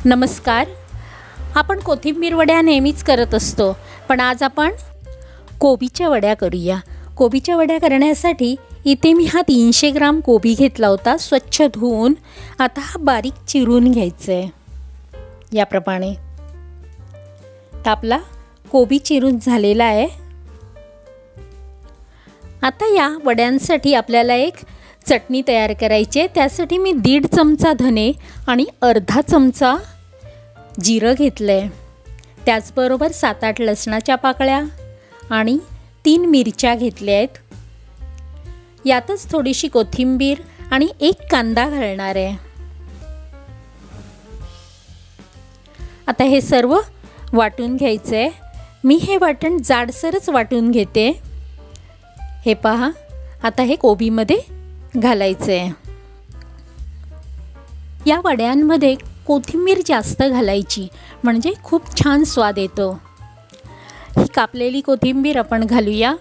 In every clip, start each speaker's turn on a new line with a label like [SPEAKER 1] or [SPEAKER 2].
[SPEAKER 1] नमस्कार. आपण कोथिंबीर वड्या नेहमीच करत असतो, पण आज आपण कोबीच्या वड्या करूया. कोबीच्या वड्या करण्यासाठी इथे मी हा 300 ग्राम कोबी घेतला होता, स्वच्छ धुवून. आता हा बारीक चिरून घ्यायचा आहे याप्रमाणे. तर आपला कोबी चिरून झालेला आहे. आता या वड्यांसाठी आपल्याला एक चटणी तयार करायची आहे. त्यासाठी मी 1.5 चमचा धने आणि अर्धा चमचा जिरं घेतलं आहे. त्याचबरोबर 7-8 लसणाच्या पाकळ्या आणि 3 मिरच्या घेतल्या आहेत. यातच थोडीशी कोथिंबीर आणि 1 कांदा घालणार आहे. आता हे सर्व वाटून घ्यायचं आहे. मी हे वाटण जाडसरच वाटून घेते. हे पहा, आता हे कोबीमध्ये घालायचं आहे. या वड्यांमध्ये कोथिंबीर जास्त घालायची, म्हणजे खूप छान स्वाद येतो. ही कापलेली कोथिंबीर आपण घालूया.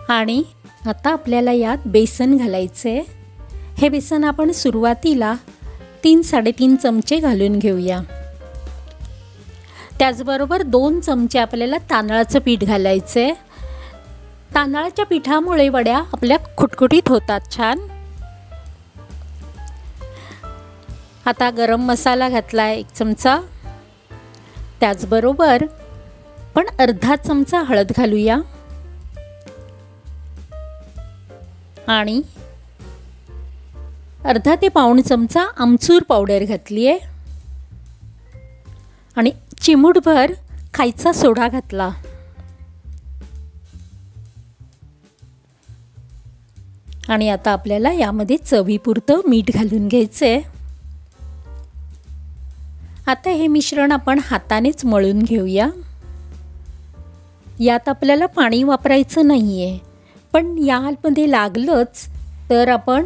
[SPEAKER 1] आणि आता आपल्याला यात बेसन घालायचं आहे. हे बेसन आपण सुरुवातीला 3-3.5 चमचे घालून घेऊया. त्याचबरोबर 2 चमचे आपल्याला तांदळाचं पीठ घालायचं आहे. तांदळाच्या पिठामुळे वड्या आपल्या खुटखुटीत होतात छान. आता गरम मसाला घातला आहे 1 चमचा. त्याचबरोबर पण अर्धा चमचा हळद घालूया. आणि अर्धा ते पाऊण चमचा आमचूर पावडर घातली आहे. आणि चिमूटभर खायचा सोडा घातला. आणि आता आपल्याला यामध्ये चवीपुरतं मीठ घालून घ्यायचं आहे. आता हे मिश्रण आपण हातानेच मळून घेऊया. यात आपल्याला पाणी वापरायचं नाही आहे, पण यामध्ये लागलंच तर आपण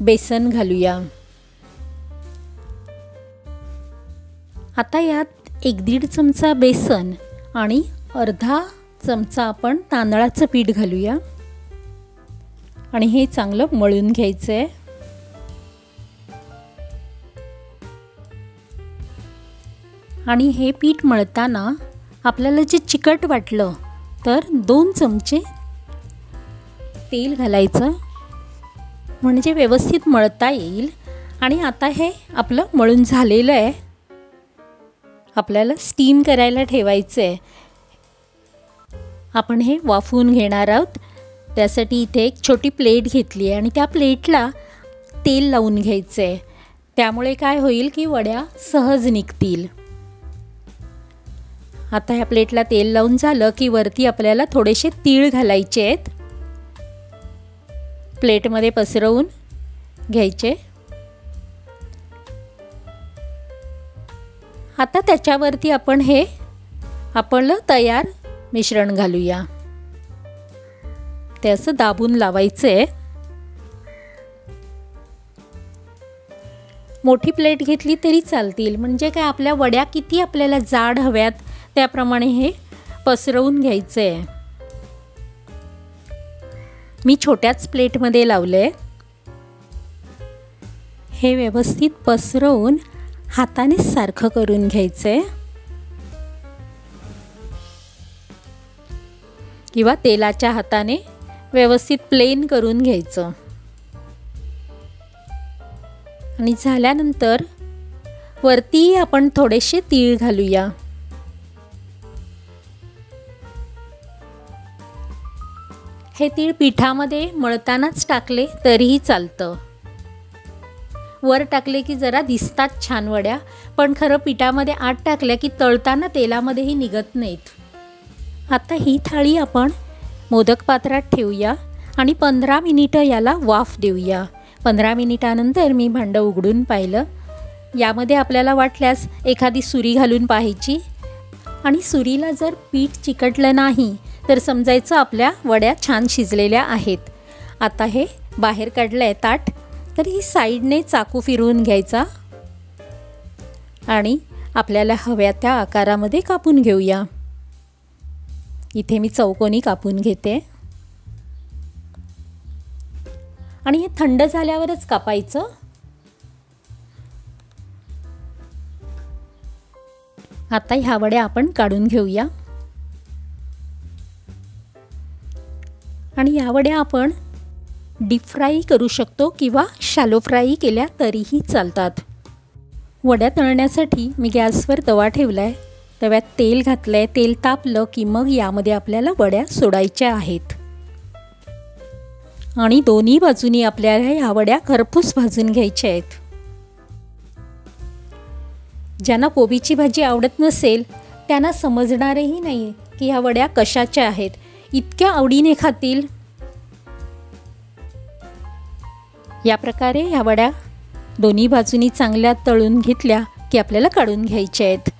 [SPEAKER 1] बेसन घालूया. आता यात 1-1.5 चमचा बेसन आणि अर्धा चमचा आपण तांदळाचं पीठ घालूया. आणि हे चांगलं मळून घ्यायचं आहे. आणि हे पीठ मळताना आपल्याला जे चिकट वाटलं तर 2 चमचे तेल घालायचं, म्हणजे व्यवस्थित मळता येईल. आणि आता हे आपलं मळून झालेलं आहे. आपल्याला स्टीम करायला ठेवायचं आहे. आपण हे वाफवून घेणार आहोत. त्यासाठी इथे एक छोटी प्लेट घेतली आहे आणि त्या प्लेटला तेल लावून घ्यायचं आहे. त्यामुळे काय होईल की वड्या सहज निघतील. आता ह्या प्लेटला तेल लावून झालं की वरती आपल्याला थोडेसे तीळ घालायचे आहेत. प्लेटमध्ये पसरवून घ्यायचे. आता त्याच्यावरती आपण हे आपलं तयार मिश्रण घालूया. ते असं दाबून लावायचं आहे. मोठी प्लेट घेतली तरी चालतील, म्हणजे काय आपल्या वड्या किती आपल्याला जाड हव्यात त्याप्रमाणे हे पसरवून घ्यायचं आहे. मी छोट्याच प्लेटमध्ये लावले. हे व्यवस्थित पसरवून हाताने सारखं करून घ्यायचं आहे, किंवा तेलाच्या हाताने व्यवस्थित प्लेन करून घ्यायचं. आणि झाल्यानंतर वरती आपण थोडेसे तीळ घालूया. हे तीळ पिठामध्ये मळतानाच टाकले तरीही चालतं. वर टाकले की जरा दिसतात छान वड्या, पण खरं पिठामध्ये आत टाकल्या की तळताना तेलामध्येही निघत नाहीत. आता ही थाळी आपण मोदक पात्रात ठेवूया आणि 15 मिनिटं याला वाफ देऊया. 15 मिनिटानंतर मी भांडं उघडून पाहिलं. यामध्ये आपल्याला वाटल्यास एखादी सुरी घालून पाहायची. आणि सुरीला जर पीठ चिकटलं नाही तर समजायचं आपल्या वड्या छान शिजलेल्या आहेत. आता हे बाहेर काढलं आहे ताट, तर ही साईडने चाकू फिरवून घ्यायचा आणि आपल्याला हव्या त्या आकारामध्ये कापून घेऊया. इथे मी चौकोनी कापून घेते. आणि हे थंड झाल्यावरच कापायचं. आता ह्या वड्या आपण काढून घेऊया आणि या वड्या आपण डीप फ्राय करू शकतो किंवा शॅलो फ्राय केल्या तरीही चालतात। वड्या तळण्यासाठी मी गॅसवर तवा ठेवलाय, तव्यात तेल घातलंय, तेल तापलं की मग यामध्ये आपल्याला वड्या सोडायच्या आहेत आणि दोन्ही बाजूनी आपल्याला ह्या वड्या खरपूस भाजून घ्यायच्या आहेत। ज्यांना कोबीची भाजी आवडत नसेल त्यांना समजणारही नाही की ह्या वड्या कशाच्या आहेत, इतक्या आवडीने खातील। या प्रकारे ह्या वड्या दोन्ही बाजूनी चांगल्या तळून घेतल्या की आपल्याला काढून घ्यायच्या आहेत।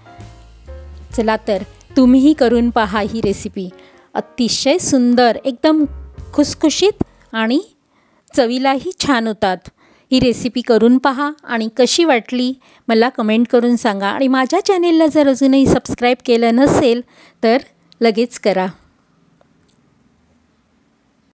[SPEAKER 1] चला तर तुम्हीही करून पहा ही रेसिपी, अतिशय सुंदर, एकदम खुसखुशीत आणि चवीलाही छान होतात। ही रेसिपी करून पहा आणि कशी वाटली मला कमेंट करून सांगा आणि माझ्या चॅनेलला जर अजूनही सबस्क्राईब केलं नसेल तर लगेच करा।